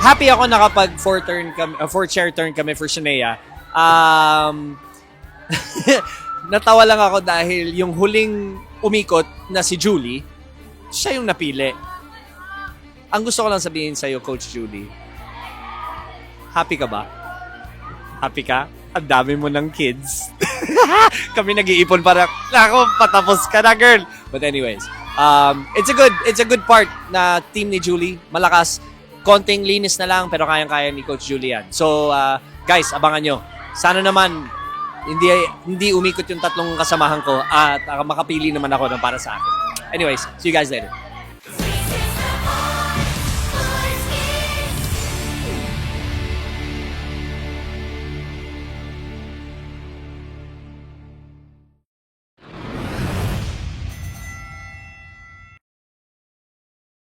happy ako nakapag fourth chair turn kami for Shania. Natawa lang ako dahil yung huling umikot na si Julie, siya yung napili. Ang gusto ko lang sabihin sa'yo, Coach Julie, happy ka ba? Happy ka? Ang dami mo ng kids. Kami nag-iipon para, ako, patapos ka na, girl. But anyways, it's a good part na team ni Julie. Malakas. Konting linis na lang, pero kayang-kaya ni Coach Julie yan. So, guys, abangan nyo. Sana naman, hindi umikot yung tatlong kasamahan ko at makapili naman ako ng para sa akin. Anyways, see you guys later.